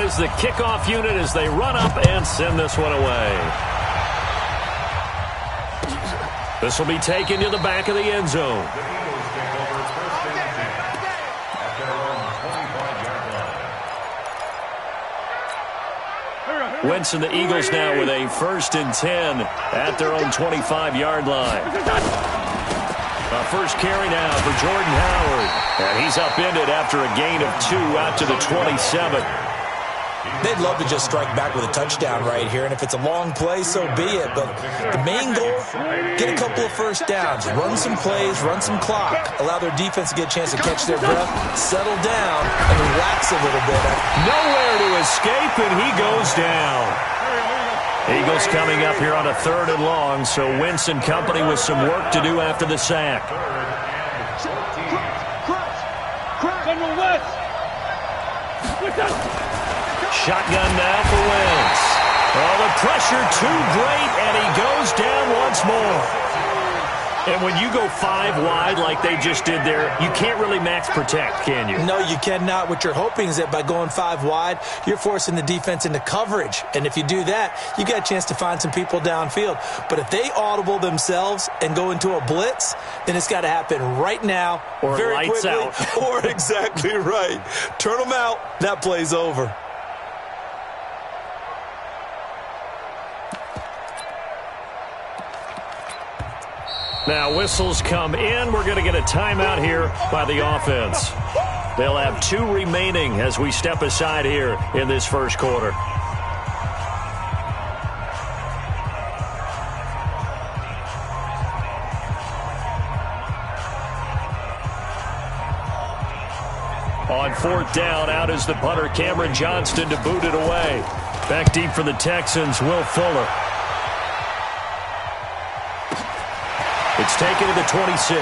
is the kickoff unit as they run up and send this one away. This will be taken to the back of the end zone. Wentz and the Eagles now with a 1st and 10 at their own 25-yard line. A first carry now for Jordan Howard. And he's upended after a gain of 2 out to the 27. They'd love to just strike back with a touchdown right here, and if it's a long play, so be it. But the main goal, get a couple of first downs, run some plays, run some clock, allow their defense to get a chance to catch their breath, settle down, and relax a little bit. Nowhere to escape, and he goes down. Eagles coming up here on a 3rd and long, so Wentz and company with some work to do after the sack. Shotgun now for Wentz. Oh, the pressure too great, and he goes down once more. And when you go 5 wide like they just did there, you can't really max protect, can you? No, you cannot. What you're hoping is that by going 5 wide, you're forcing the defense into coverage. And if you do that, you got a chance to find some people downfield. But if they audible themselves and go into a blitz, then it's got to happen right now, or very lights quickly, out. Or exactly right. Turn them out. That play's over. Now whistles come in. We're going to get a timeout here by the offense. They'll have 2 remaining as we step aside here in this first quarter. On 4th down, out is the punter, Cameron Johnston, to boot it away. Back deep for the Texans, Will Fuller. It's taken to the 26.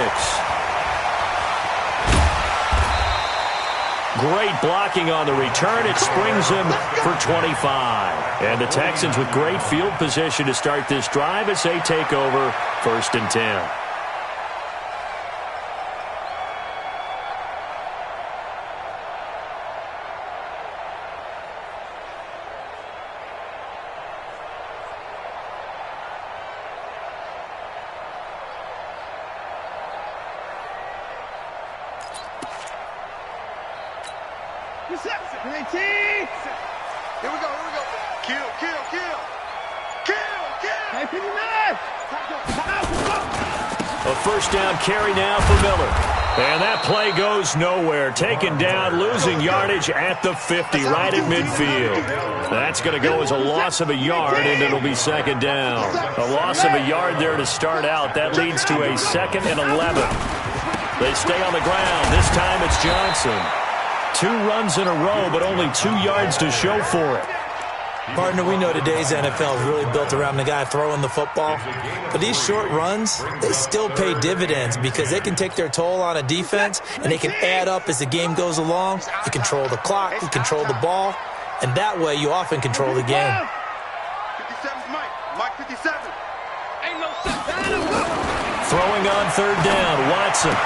Great blocking on the return. It springs him for 25. And the Texans with great field position to start this drive as they take over 1st and 10. Here we go. Kill. A first down carry now for Miller. And that play goes nowhere. Taken down, losing yardage at the 50, right at midfield. That's going to go as a loss of a yard, and it'll be 2nd down. A loss of a yard there to start out. That leads to a 2nd and 11. They stay on the ground. This time it's Johnson. 2 runs in a row, but only 2 yards to show for it. Partner, we know today's NFL is really built around the guy throwing the football. But these short runs, they still pay dividends because they can take their toll on a defense, and they can add up as the game goes along. You control the clock, you control the ball, and that way you often control the game. 57's Mike 57. Ain't no Throwing on 3rd down, Watson.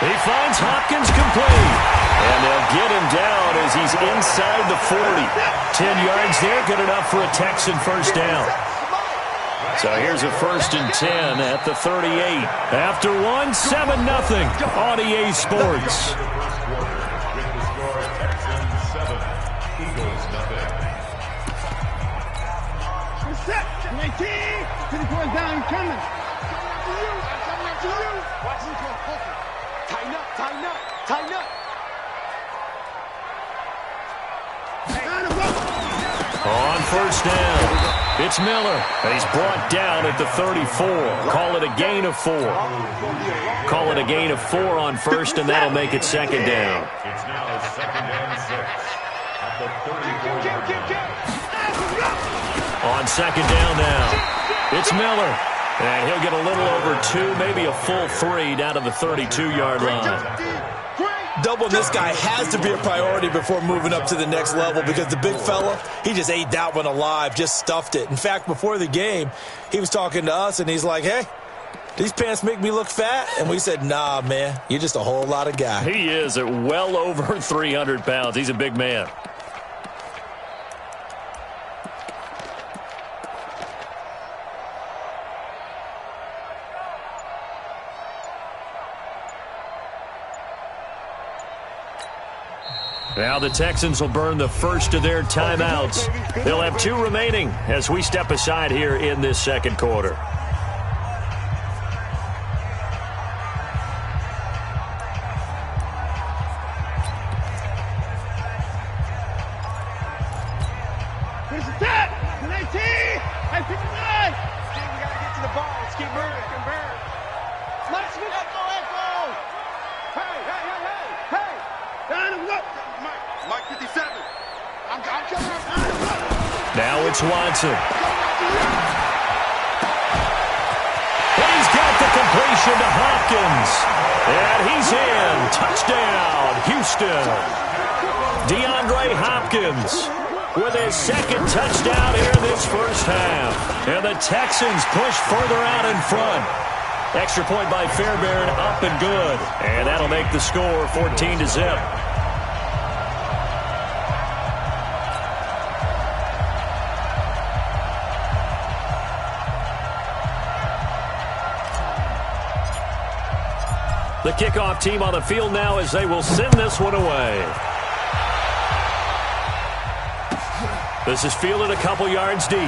He finds Hopkins complete. And they'll get him down as he's inside the 40. 10 yards there, good enough for a Texan first down. So here's a 1st and 10 at the 38. After 1, 7-0 on EA Sports. Set. 19. 54 down coming. To you. Watch him go. Tighten up. On 1st down, it's Miller. And he's brought down at the 34. Call it a gain of 4. Call it a gain of 4 on 1st, and that'll make it 2nd down. It's now 2nd and 6 at the 34-yard line. On 2nd down now, it's Miller. And he'll get a little over 2, maybe a full 3 down to the 32-yard line. Doubling this guy has to be a priority before moving up to the next level because the big fella, he just ate that one alive, just stuffed it. In fact, before the game, he was talking to us, and he's like, hey, these pants make me look fat? And we said, nah, man, you're just a whole lot of guy. He is at well over 300 pounds. He's a big man. Now the Texans will burn the first of their timeouts. They'll have 2 remaining as we step aside here in this second quarter. Here's the tap. 19. Hey, 59. We got to get to the ball. Let's keep moving. Convert. Let's go. Echo. Hey. Down and look. Mike 57. I'm coming up. Now it's Watson. And he's got the completion to Hopkins. And he's in. Touchdown, Houston. DeAndre Hopkins with his second touchdown here in this first half. And the Texans push further out in front. Extra point by Fairbairn, up and good. And that'll make the score 14-0. The kickoff team on the field now as they will send this one away. This is fielded a couple yards deep.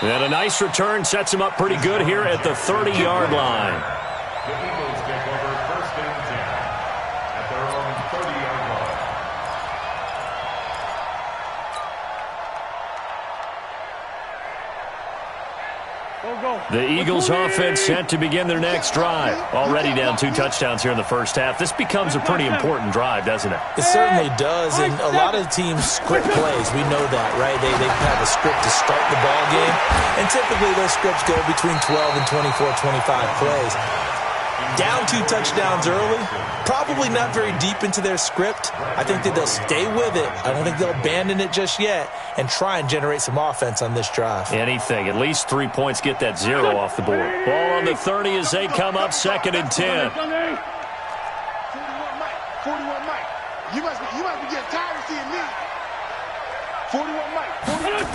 And a nice return sets him up pretty good here at the 30-yard line. The Eagles take over 1st and 10 at their own 30-yard line. The Eagles offense set to begin their next drive. Already down 2 touchdowns here in the first half. This becomes a pretty important drive, doesn't it? It certainly does, and a lot of teams script plays. We know that, right? They have a script to start the ball game, and typically those scripts go between 12 and 24, 25 plays. Down 2 touchdowns early, probably not very deep into their script. I think that they'll stay with it. I don't think they'll abandon it just yet and try and generate some offense on this drive. Anything. At least 3 points get that 0 off the board. Ball on the 30 as they come up 2nd and 10. 41 Mike. You must be getting tired of seeing me. 41 Mike. 41 Mike.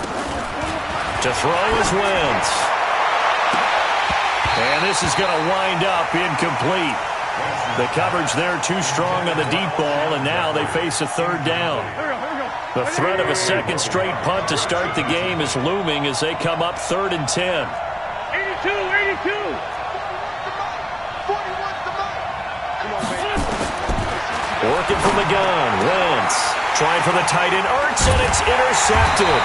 To throw is Wentz. And this is going to wind up incomplete. The coverage there too strong on the deep ball, and now they face a 3rd down. The threat of a second straight punt to start the game is looming as they come up 3rd and 10. 82. Working from the gun, Wentz. Trying for the tight end, Ertz, and it's intercepted.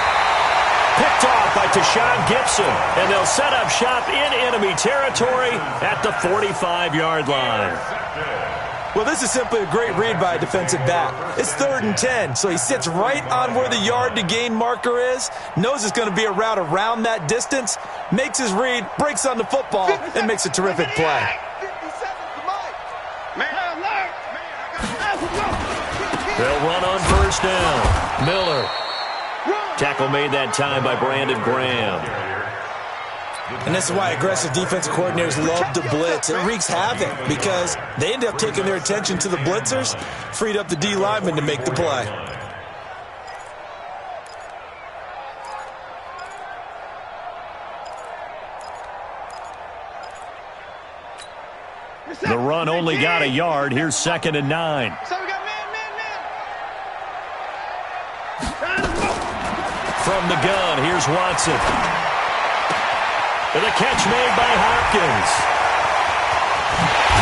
Picked off by Tashawn Gibson, and they'll set up shop in enemy territory at the 45-yard line. Well, this is simply a great read by a defensive back. It's 3rd and 10, so he sits right on where the yard-to-gain marker is, knows it's going to be a route around that distance, makes his read, breaks on the football, and makes a terrific play. They'll run on 1st down. Miller. Tackle made that time by Brandon Graham. And this is why aggressive defensive coordinators love to blitz. It wreaks havoc because they end up taking their attention to the blitzers, freed up the D lineman to make the play. The run only got a yard. Here's 2nd and 9. From the gun, here's Watson. And the catch made by Hopkins.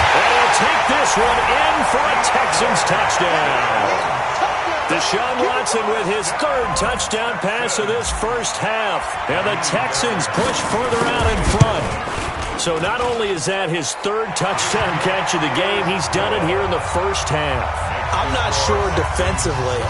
And he'll take this one in for a Texans touchdown. Deshaun Watson with his 3rd touchdown pass of this first half. And the Texans push further out in front. So not only is that his 3rd touchdown catch of the game, he's done it here in the first half. I'm not sure defensively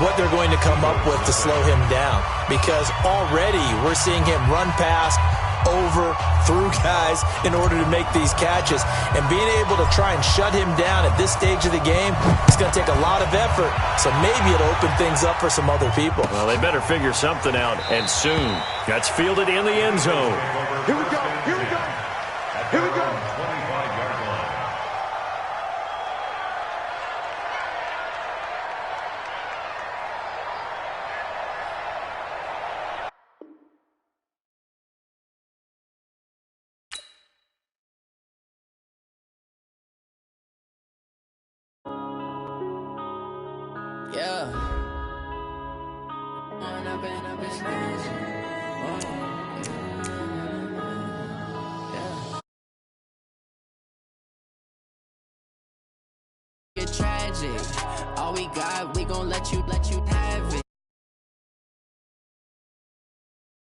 what they're going to come up with to slow him down because already we're seeing him run past, over, through guys in order to make these catches. And being able to try and shut him down at this stage of the game, it's going to take a lot of effort. So maybe it'll open things up for some other people. Well, they better figure something out, and soon. That's fielded in the end zone. Here we go. Here we go. 25-yard line. Yeah. Wanna been a business. Yeah. It's tragic. All we got, we gon' let you have it.